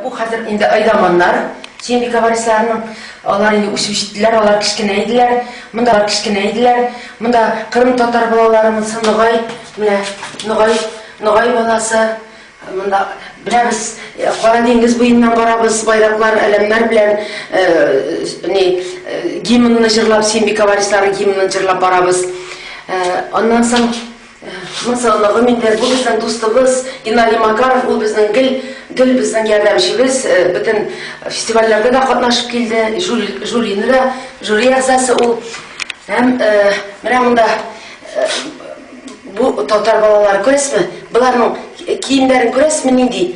Bu hazır indi aydamanlar, Сембика варисларының, алар инде үсіп жеттілер, алар кішкенейділер, мұнда Қырым татар балаларымыз Ноғай баласы, мұнда біз Қара деңгіз бұйыннан барабыз, байрақлар, әлемнер білен гимнны жырлап, Сембика варислары гимнны жырлап барабыз. Ондан соң Мысалығы мендер, бұл біздің достығыз, Геннадий Макаров, бұл біздің гіл біздің ярдәмшіміз, бүтін фестивальлерге да қатнашып келді, жюрины да, жюри ағзасы ол. Мына мұнда бұл татар балалары көресіз ме? Бұларның киімдерін көресіз ме нендей?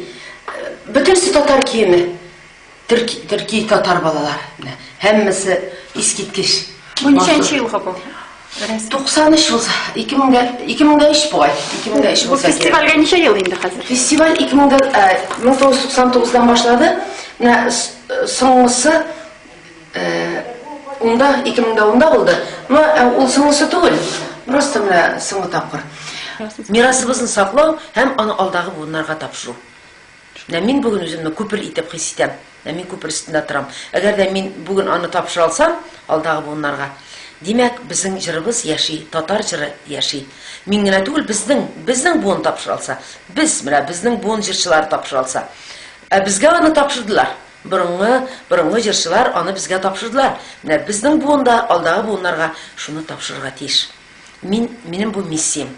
Бүтінсі татар киімі, түрки татар балалар. Әммісі ескеткіш. Бұл нешенші жылғы бұл? 93 болса, 2003 болай. Бұл фестивальға неше ел енді қазір? Фестиваль 1999-дан башлады. Соңғысы 2010-да болды. Ол соңғысы түгіл. Просто соңғы тапқыр. Мирасыбызын сақлау, һәм аны алдағы буыннарға тапшыру. Мен бүгін өзімді көпір итеп хиситем. Мен көпір үстінде тұрам. Әгер де мен бүгін аны тапшыра алсам, алдағы буыннарға. Демек, біздің жырыбыз яши, татар жыры яши. Мен генә түгел, біздің буын тапшыралса, біздің буын жыршылары тапшыралса. Бізге аны тапшырдылар. Бұрынғы жыршылар аны бізге тапшырдылар. Біздің буында, алдағы буынларға шуны тапшырға тиеш. Менің бұл миссиям.